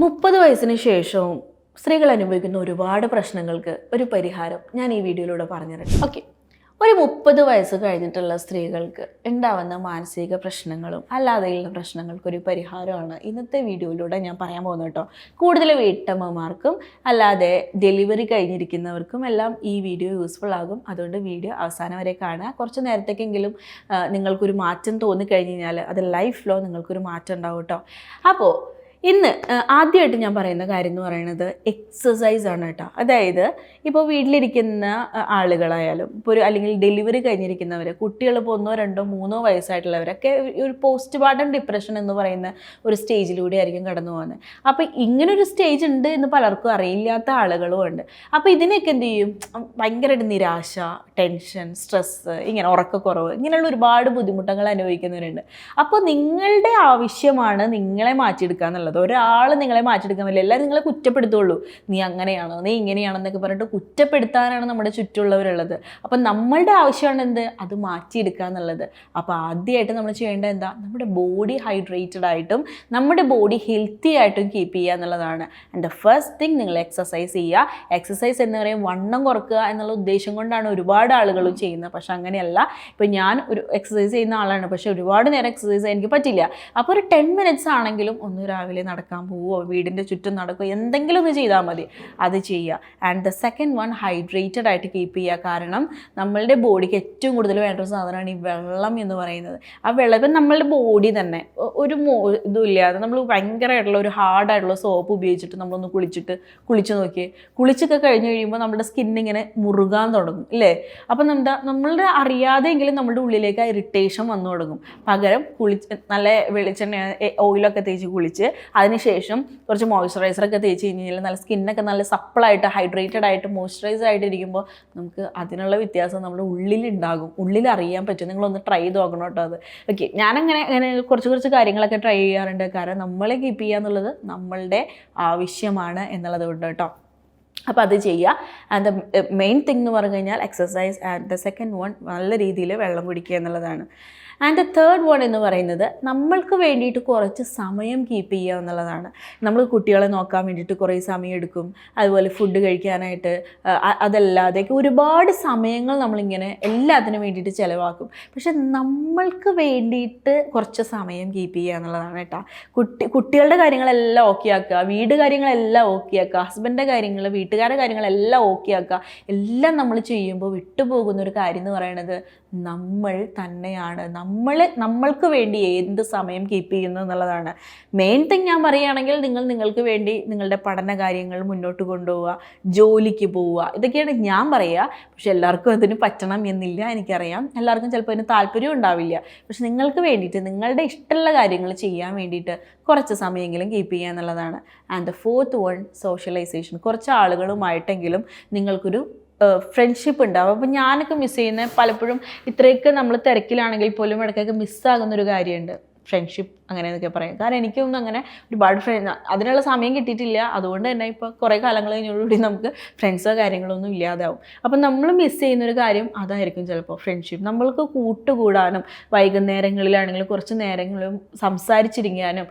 30 വയസ്സിന് ശേഷവും സ്ത്രീകൾ അനുഭവിക്കുന്ന ഒരുപാട് പ്രശ്നങ്ങൾക്ക് ഒരു പരിഹാരം ഞാൻ ഈ വീഡിയോയിലൂടെ പറഞ്ഞുതരാം. ഓക്കെ, ഒരു 30 വയസ്സ് കഴിഞ്ഞിട്ടുള്ള സ്ത്രീകൾക്ക് ഉണ്ടാവുന്ന മാനസിക പ്രശ്നങ്ങളും അല്ലാതെയുള്ള പ്രശ്നങ്ങൾക്കൊരു പരിഹാരമാണ് ഇന്നത്തെ വീഡിയോയിലൂടെ ഞാൻ പറയാൻ പോകുന്നത് കേട്ടോ. കൂടുതൽ വീട്ടമ്മമാർക്കും അല്ലാതെ ഡെലിവറി കഴിഞ്ഞിരിക്കുന്നവർക്കും എല്ലാം ഈ വീഡിയോ യൂസ്ഫുൾ ആകും. അതുകൊണ്ട് വീഡിയോ അവസാനം വരെ കാണുക. കുറച്ച് നേരത്തേക്കെങ്കിലും നിങ്ങൾക്കൊരു മാറ്റം തോന്നിക്കഴിഞ്ഞ് കഴിഞ്ഞാൽ അത് ലൈഫിലോ നിങ്ങൾക്കൊരു മാറ്റം ഉണ്ടാവും കേട്ടോ. അപ്പോൾ ഇന്ന് ആദ്യമായിട്ട് ഞാൻ പറയുന്ന കാര്യം എന്ന് പറയുന്നത് എക്സസൈസ് ആണ് കേട്ടോ. അതായത് ഇപ്പോൾ വീട്ടിലിരിക്കുന്ന ആളുകളായാലും ഇപ്പോൾ അല്ലെങ്കിൽ ഡെലിവറി കഴിഞ്ഞിരിക്കുന്നവർ, കുട്ടികളിപ്പോൾ 1, 2, 3 വയസ്സായിട്ടുള്ളവരൊക്കെ ഒരു പോസ്റ്റ് പാർട്ടം ഡിപ്രഷൻ എന്ന് പറയുന്ന ഒരു സ്റ്റേജിലൂടെ ആയിരിക്കും കടന്നു പോകുന്നത്. അപ്പോൾ ഇങ്ങനൊരു സ്റ്റേജ് ഉണ്ട് എന്ന് പലർക്കും അറിയില്ലാത്ത ആളുകളും ഉണ്ട്. അപ്പോൾ ഇതിനൊക്കെ എന്ത് ചെയ്യും, ഭയങ്കരമായിട്ട് നിരാശ, ടെൻഷൻ, സ്ട്രെസ്സ്, ഇങ്ങനെ ഉറക്കക്കുറവ്, ഇങ്ങനെയുള്ള ഒരുപാട് ബുദ്ധിമുട്ടുകൾ അനുഭവിക്കുന്നവരുണ്ട്. അപ്പോൾ നിങ്ങളുടെ ആവശ്യമാണ് നിങ്ങളെ മാറ്റിയെടുക്കുക എന്നുള്ളത്. ഒരാൾ നിങ്ങളെ മാറ്റിയെടുക്കാൻ പറ്റില്ല. എല്ലാവരും നിങ്ങളെ കുറ്റപ്പെടുത്തുള്ളൂ. നീ അങ്ങനെയാണോ, നീ ഇങ്ങനെയാണെന്നൊക്കെ പറഞ്ഞിട്ട് കുറ്റപ്പെടുത്താനാണ് നമ്മുടെ ചുറ്റുമുള്ളവരുള്ളത്. അപ്പം നമ്മളുടെ ആവശ്യമാണ് എന്ത്, അത് മാറ്റിയെടുക്കുക എന്നുള്ളത്. അപ്പോൾ ആദ്യമായിട്ട് നമ്മൾ ചെയ്യേണ്ടത് എന്താ, നമ്മുടെ ബോഡി ഹൈഡ്രേറ്റഡ് ആയിട്ടും നമ്മുടെ ബോഡി ഹെൽത്തി ആയിട്ടും കീപ്പ് ചെയ്യുക എന്നുള്ളതാണ്. ആൻഡ് ദ ഫസ്റ്റ് തിങ്, നിങ്ങൾ എക്സസൈസ് ചെയ്യുക. എക്സസൈസ് എന്ന് പറയുന്നത് വണ്ണം കുറക്കുക എന്നുള്ള ഉദ്ദേശം കൊണ്ടാണ് ഒരുപാട് ആളുകളും ചെയ്യുന്നത്. പക്ഷെ അങ്ങനെയല്ല. ഇപ്പോൾ ഞാൻ ഒരു എക്സസൈസ് ചെയ്യുന്ന ആളാണ്, പക്ഷേ ഒരുപാട് നേരം എക്സസൈസ് ചെയ്യാൻ എനിക്ക് പറ്റില്ല. അപ്പോൾ ഒരു 10 മിനിറ്റ്സ് ആണെങ്കിലും ഒന്ന് രാവിലെ നടക്കാൻ പോവോ, വീടിൻ്റെ ചുറ്റും നടക്കുകയോ, എന്തെങ്കിലും ഒന്ന് ചെയ്താൽ മതി, അത് ചെയ്യുക. And the second one, hydrated ആയിട്ട് കീപ്പ് ചെയ്യുക. കാരണം നമ്മളുടെ ബോഡിക്ക് ഏറ്റവും കൂടുതൽ വേണ്ട ഒരു സാധനമാണ് ഈ വെള്ളം എന്ന് പറയുന്നത്. ആ വെള്ളം ഇപ്പം നമ്മളുടെ ബോഡി തന്നെ ഒരു ഇതുമില്ലാതെ നമ്മൾ ഭയങ്കരമായിട്ടുള്ള ഒരു ഹാർഡായിട്ടുള്ള സോപ്പ് ഉപയോഗിച്ചിട്ട് നമ്മളൊന്ന് കുളിച്ച് നോക്കിയേ. കുളിച്ചൊക്കെ കഴിഞ്ഞ് കഴിയുമ്പോൾ നമ്മുടെ സ്കിന്നിങ്ങനെ മുറുകാൻ തുടങ്ങും അല്ലേ. അപ്പം നമ്മളുടെ അറിയാതെയെങ്കിലും നമ്മുടെ ഉള്ളിലേക്ക് ആ ഇറിറ്റേഷൻ വന്നു തുടങ്ങും. പകരം നല്ല വെളിച്ചെണ്ണ ഓയിലൊക്കെ തേച്ച് കുളിച്ച് അതിനുശേഷം കുറച്ച് മോയ്സ്ചറൈസറൊക്കെ തേച്ച് കഴിഞ്ഞ് കഴിഞ്ഞാൽ നല്ല സ്കിന്നൊക്കെ നല്ല സപ്പിളായിട്ട് ഹൈഡ്രേറ്റഡ് ആയിട്ട് മോയ്സ്ചറൈസ് ആയിട്ട് ഇരിക്കുമ്പോൾ നമുക്ക് അതിനുള്ള വ്യത്യാസം നമ്മുടെ ഉള്ളിലുണ്ടാകും, ഉള്ളിൽ അറിയാൻ പറ്റും. നിങ്ങളൊന്ന് ട്രൈ ചെയ്ത് നോക്കണം കേട്ടോ അത്. ഓക്കെ, ഞാനങ്ങനെ കുറച്ച് കാര്യങ്ങളൊക്കെ ട്രൈ ചെയ്യാറുണ്ട്. കാരണം നമ്മളെ കീപ്പ് ചെയ്യുക എന്നുള്ളത് നമ്മളുടെ ആവശ്യമാണ് എന്നുള്ളത് കൊണ്ട് കേട്ടോ. അപ്പോൾ അത് ചെയ്യുക. ആൻഡ് ദ മെയിൻ തിങ് എന്ന് പറഞ്ഞു കഴിഞ്ഞാൽ exercise. And the second one, നല്ല രീതിയിൽ വെള്ളം കുടിക്കുക എന്നുള്ളതാണ്. ആൻഡ് ദ തേർഡ് വൺ എന്ന് പറയുന്നത് നമ്മൾക്ക് വേണ്ടിയിട്ട് കുറച്ച് സമയം കീപ്പ് ചെയ്യുക എന്നുള്ളതാണ്. നമ്മൾ കുട്ടികളെ നോക്കാൻ വേണ്ടിയിട്ട് കുറേ സമയം എടുക്കും, അതുപോലെ ഫുഡ് കഴിക്കാനായിട്ട്, അതല്ലാതെയൊക്കെ ഒരുപാട് സമയങ്ങൾ നമ്മളിങ്ങനെ എല്ലാത്തിനും വേണ്ടിയിട്ട് ചിലവാക്കും. പക്ഷെ നമ്മൾക്ക് വേണ്ടിയിട്ട് കുറച്ച് സമയം കീപ്പ് ചെയ്യുക എന്നുള്ളതാണ് കേട്ടോ. കുട്ടികളുടെ കാര്യങ്ങളെല്ലാം ഓക്കെ ആക്കുക, വീട് കാര്യങ്ങളെല്ലാം ഓക്കെ ആക്കുക, ഹസ്ബൻഡിൻ്റെ കാര്യങ്ങൾ, വീട്ടുകാരുടെ കാര്യങ്ങളെല്ലാം ഓക്കെ ആക്കുക. എല്ലാം നമ്മൾ ചെയ്യുമ്പോൾ വിട്ടുപോകുന്നൊരു കാര്യം എന്ന് പറയുന്നത് നമ്മൾ തന്നെയാണ്. നമ്മൾക്ക് വേണ്ടി എന്ത് സമയം കീപ്പ് ചെയ്യുന്നു എന്നുള്ളതാണ് മെയിൻ തിങ്. ഞാൻ പറയുകയാണെങ്കിൽ നിങ്ങൾക്ക് വേണ്ടി നിങ്ങളുടെ പഠന കാര്യങ്ങൾ മുന്നോട്ട് കൊണ്ടുപോവുക, ജോലിക്ക് പോവുക, ഇതൊക്കെയാണ് ഞാൻ പറയുക. പക്ഷെ എല്ലാവർക്കും അതിന് പറ്റണം എന്നില്ല, എനിക്കറിയാം. എല്ലാവർക്കും ചിലപ്പോൾ അതിന് താല്പര്യം ഉണ്ടാവില്ല. പക്ഷെ നിങ്ങൾക്ക് വേണ്ടിയിട്ട് നിങ്ങളുടെ ഇഷ്ടമുള്ള കാര്യങ്ങൾ ചെയ്യാൻ വേണ്ടിയിട്ട് കുറച്ച് സമയമെങ്കിലും കീപ്പ് ചെയ്യുക എന്നുള്ളതാണ്. And the fourth one, socialization. കുറച്ച് ആളുകളുമായിട്ടെങ്കിലും നിങ്ങൾക്കൊരു ഫ്രണ്ട്ഷിപ്പ് ഉണ്ടാവും. അപ്പോൾ ഞാനൊക്കെ മിസ് ചെയ്യുന്ന പലപ്പോഴും ഇത്രയൊക്കെ നമ്മൾ തിരക്കിലാണെങ്കിൽ പോലും ഇടയ്ക്കൊക്കെ മിസ്സാകുന്നൊരു കാര്യമുണ്ട്, ഫ്രണ്ട്ഷിപ്പ് അങ്ങനെയെന്നൊക്കെ പറയും. കാരണം എനിക്കൊന്നും അങ്ങനെ ഒരുപാട് അതിനുള്ള സമയം കിട്ടിയിട്ടില്ല. അതുകൊണ്ട് തന്നെ ഇപ്പോൾ കുറേ കാലങ്ങൾ കഴിഞ്ഞോടുകൂടി നമുക്ക് ഫ്രണ്ട്സോ കാര്യങ്ങളൊന്നും ഇല്ലാതാവും. അപ്പം നമ്മൾ മിസ് ചെയ്യുന്നൊരു കാര്യം അതായിരിക്കും ചിലപ്പോൾ ഫ്രണ്ട്ഷിപ്പ്. നമ്മൾക്ക് കൂട്ടുകൂടാനും വൈകുന്നേരങ്ങളിലാണെങ്കിലും കുറച്ച് നേരങ്ങളും സംസാരിച്ചിരിക്കാനും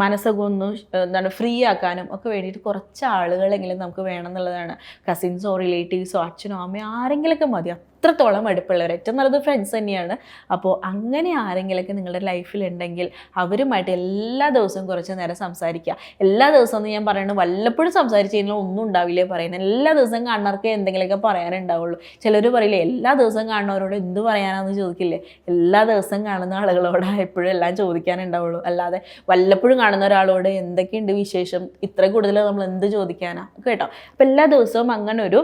മനസ്സൊക്കെ ഒന്ന് ഫ്രീ ആക്കാനും ഒക്കെ വേണ്ടിയിട്ട് കുറച്ച് ആളുകളെങ്കിലും നമുക്ക് വേണം എന്നുള്ളതാണ്. കസിൻസോ റിലേറ്റീവ്സോ അച്ഛനോ അമ്മയോ ആരെങ്കിലുമൊക്കെ മതി. അത്രത്തോളം അടുപ്പുള്ളവർ, ഏറ്റവും നല്ലത് ഫ്രണ്ട്സ് തന്നെയാണ്. അപ്പോൾ അങ്ങനെ ആരെങ്കിലുമൊക്കെ നിങ്ങളുടെ ലൈഫിലുണ്ടെങ്കിൽ അവരുമായിട്ട് എല്ലാ ദിവസവും കുറച്ച് നേരം സംസാരിക്കുക. എല്ലാ ദിവസവും എന്ന് ഞാൻ പറയുന്നത് വല്ലപ്പോഴും സംസാരിച്ച് കഴിഞ്ഞാൽ ഒന്നും ഉണ്ടാവില്ലേ പറയുന്നത്. എല്ലാ ദിവസവും കാണുന്നവർക്ക് എന്തെങ്കിലുമൊക്കെ പറയാനുണ്ടാവുള്ളൂ. ചിലർ പറയില്ലേ, എല്ലാ ദിവസവും കാണുന്നവരോട് എന്ത് പറയാനാണെന്ന് ചോദിക്കില്ലേ. എല്ലാ ദിവസവും കാണുന്ന ആളുകളോട് എപ്പോഴും എല്ലാം ചോദിക്കാനുണ്ടാവുള്ളൂ. അല്ലാതെ വല്ലപ്പോഴും കാണുന്ന ഒരാളോട് എന്തൊക്കെയുണ്ട് വിശേഷം, ഇത്ര കൂടുതൽ നമ്മൾ എന്ത് ചോദിക്കാനാണ് കേട്ടോ. അപ്പോൾ എല്ലാ ദിവസവും അങ്ങനെ ഒരു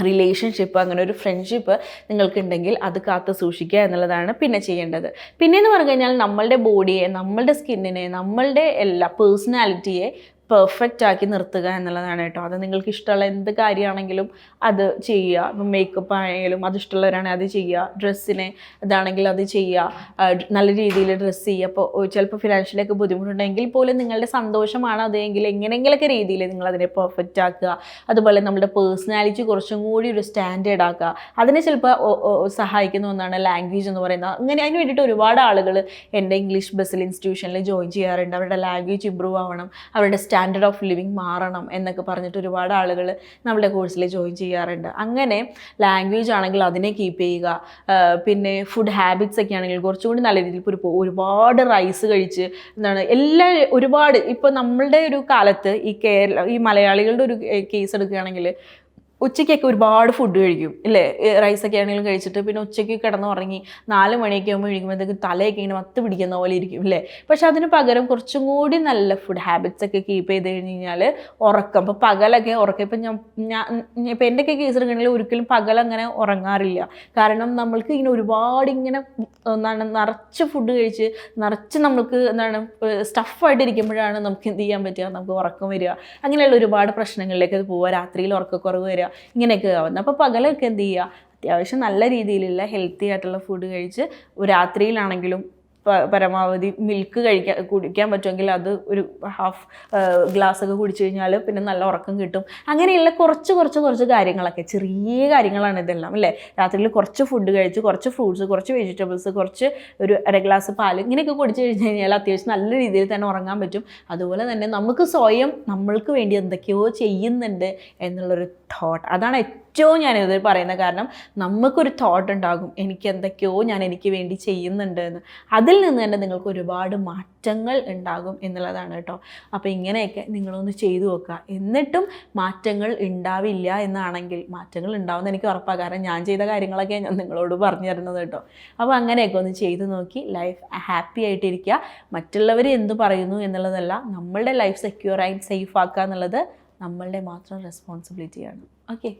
റിലേഷൻഷിപ്പ്, അങ്ങനെ ഒരു ഫ്രണ്ട്ഷിപ്പ് നിങ്ങൾക്കുണ്ടെങ്കിൽ അത് കാത്തു സൂക്ഷിക്കുക എന്നുള്ളതാണ് പിന്നെ ചെയ്യേണ്ടത്. പിന്നെയെന്ന് പറഞ്ഞു കഴിഞ്ഞാൽ നമ്മളുടെ ബോഡിയെ, നമ്മളുടെ സ്കിന്നിനെ, നമ്മളുടെ എല്ലാ പേഴ്സണാലിറ്റിയെ പെർഫെക്റ്റ് ആക്കി നിർത്തുക എന്നുള്ളതാണ് കേട്ടോ. അത് നിങ്ങൾക്ക് ഇഷ്ടമുള്ള എന്ത് കാര്യമാണെങ്കിലും അത് ചെയ്യുക. ഇപ്പം മേക്കപ്പ് ആണെങ്കിലും അത് ഇഷ്ടമുള്ളവരാണെങ്കിൽ അത് ചെയ്യുക, ഡ്രസ്സിനെ ഇതാണെങ്കിൽ അത് ചെയ്യുക, നല്ല രീതിയിൽ ഡ്രസ്സ് ചെയ്യുക. അപ്പോൾ ചിലപ്പോൾ ഫിനാൻഷ്യലൊക്കെ ബുദ്ധിമുട്ടുണ്ടെങ്കിൽ പോലും നിങ്ങളുടെ സന്തോഷമാണ് അതെങ്കിൽ എങ്ങനെയെങ്കിലൊക്കെ രീതിയിൽ നിങ്ങളതിനെ പെർഫെക്റ്റ് ആക്കുക. അതുപോലെ നമ്മുടെ പേഴ്സണാലിറ്റി കുറച്ചും കൂടി ഒരു സ്റ്റാൻഡേർഡ് ആക്കുക. അതിനെ ചിലപ്പോൾ സഹായിക്കുന്ന ഒന്നാണ് ലാംഗ്വേജ് എന്ന് പറയുന്നത്. അങ്ങനെ അതിന് വേണ്ടിയിട്ട് ഒരുപാട് ആളുകൾ എൻ്റെ ഇംഗ്ലീഷ് ബസ്സിൽ ഇൻസ്റ്റിറ്റ്യൂഷനിൽ ജോയിൻ ചെയ്യാറുണ്ട്. അവരുടെ ലാംഗ്വേജ് ഇമ്പ്രൂവ് ആവണം, അവരുടെ സ്റ്റാൻഡേർഡ് ഓഫ് ലിവിങ് മാറണം എന്നൊക്കെ പറഞ്ഞിട്ട് ഒരുപാട് ആളുകൾ നമ്മുടെ കോഴ്സിൽ ജോയിൻ ചെയ്യാറുണ്ട്. അങ്ങനെ ലാംഗ്വേജ് ആണെങ്കിൽ അതിനെ കീപ്പ് ചെയ്യുക, പിന്നെ ഫുഡ് ഹാബിറ്റ്സ് ഒക്കെ ആണെങ്കിൽ കുറച്ചുകൂടി നല്ല രീതിയിൽ ഒരുപാട് റൈസ് കഴിച്ച് ഒരുപാട് ഇപ്പോൾ നമ്മളുടെ ഒരു കാലത്ത് ഈ മലയാളികളുടെ ഒരു കേസ് എടുക്കുകയാണെങ്കിൽ ഉച്ചയ്ക്കൊക്കെ ഒരുപാട് ഫുഡ് കഴിക്കും ഇല്ലേ, റൈസൊക്കെ ആണെങ്കിലും കഴിച്ചിട്ട് പിന്നെ ഉച്ചയ്ക്ക് കിടന്നുറങ്ങി 4 മണിയൊക്കെ ആകുമ്പോൾ കഴിക്കുമ്പോഴത്തേക്ക് തലയൊക്കെ ഇങ്ങനെ മത്ത് പിടിക്കുന്ന പോലെ ഇരിക്കും ഇല്ലേ. പക്ഷെ അതിന് പകരം കുറച്ചും കൂടി നല്ല ഫുഡ് ഹാബിറ്റ്സ് ഒക്കെ കീപ്പ് ചെയ്ത് കഴിഞ്ഞ് കഴിഞ്ഞാൽ ഉറക്കം, ഇപ്പോൾ പകലൊക്കെ ഉറക്കം, ഇപ്പം ഇപ്പം എൻ്റെയൊക്കെ കേസ് എടുക്കണമെങ്കിൽ ഒരിക്കലും പകലങ്ങനെ ഉറങ്ങാറില്ല. കാരണം നമ്മൾക്ക് ഇങ്ങനെ ഒരുപാട് ഇങ്ങനെ നിറച്ച് ഫുഡ് കഴിച്ച് നിറച്ച് നമ്മൾക്ക് സ്റ്റഫായിട്ടിരിക്കുമ്പോഴാണ് നമുക്ക് എന്ത് ചെയ്യാൻ പറ്റുക, നമുക്ക് ഉറക്കം വരിക, അങ്ങനെയുള്ള ഒരുപാട് പ്രശ്നങ്ങളിലേക്ക് അത് പോവുക, രാത്രിയിൽ ഉറക്കക്കുറവ് വരിക, ഇങ്ങനെയൊക്കെ ആവുന്നത്. അപ്പോൾ പകലൊക്കെ എന്ത് ചെയ്യുക, അത്യാവശ്യം നല്ല രീതിയിലുള്ള ഹെൽത്തി ആയിട്ടുള്ള ഫുഡ് കഴിച്ച് രാത്രിയിലാണെങ്കിലും പരമാവധി മിൽക്ക് കുടിക്കാൻ പറ്റുമെങ്കിൽ അത് ഒരു ഹാഫ് ഗ്ലാസ്സൊക്കെ കുടിച്ചു കഴിഞ്ഞാൽ പിന്നെ നല്ല ഉറക്കം കിട്ടും. അങ്ങനെയുള്ള കുറച്ച് കാര്യങ്ങളൊക്കെ, ചെറിയ കാര്യങ്ങളാണ് ഇതെല്ലാം അല്ലേ. രാത്രിയിൽ കുറച്ച് ഫുഡ് കഴിച്ച് കുറച്ച് ഫ്രൂട്ട്സ്, കുറച്ച് വെജിറ്റബിൾസ്, കുറച്ച് ഒരു 1 ഗ്ലാസ് പാൽ, ഇങ്ങനെയൊക്കെ കുടിച്ചു കഴിഞ്ഞ് കഴിഞ്ഞാൽ അത്യാവശ്യം നല്ല രീതിയിൽ തന്നെ ഉറങ്ങാൻ പറ്റും. അതുപോലെ തന്നെ നമുക്ക് സ്വയം നമ്മൾക്ക് വേണ്ടി എന്തൊക്കെയോ ചെയ്യുന്നുണ്ട് എന്നുള്ളൊരു തോട്ട്, അതാണ് ഏറ്റവും ഞാനിത് പറയുന്നത്. കാരണം നമുക്കൊരു തോട്ട് ഉണ്ടാകും, എനിക്ക് വേണ്ടി ചെയ്യുന്നുണ്ട് എന്ന്. അതിൽ നിന്ന് തന്നെ നിങ്ങൾക്ക് ഒരുപാട് മാറ്റങ്ങൾ ഉണ്ടാകും എന്നുള്ളതാണ് കേട്ടോ. അപ്പോൾ ഇങ്ങനെയൊക്കെ നിങ്ങളൊന്ന് ചെയ്തു നോക്കുക. എന്നിട്ടും മാറ്റങ്ങൾ ഉണ്ടാവില്ല എന്നാണെങ്കിൽ മാറ്റങ്ങൾ ഉണ്ടാവുമെന്ന് എനിക്ക് ഉറപ്പാണ്. കാരണം ഞാൻ ചെയ്ത കാര്യങ്ങളൊക്കെ ഞാൻ നിങ്ങളോട് പറഞ്ഞു തരുന്നത് കേട്ടോ. അപ്പോൾ അങ്ങനെയൊക്കെ ഒന്ന് ചെയ്തു നോക്കി ലൈഫ് ഹാപ്പി ആയിട്ടിരിക്കുക. മറ്റുള്ളവർ എന്ത് പറയുന്നു എന്നുള്ളതല്ല, നമ്മളുടെ ലൈഫ് സെക്യൂറായി സേഫ് ആക്കുക എന്നുള്ളത് നമ്മളുടെ മാത്രം റെസ്പോൺസിബിലിറ്റിയാണ്. ഓക്കെ.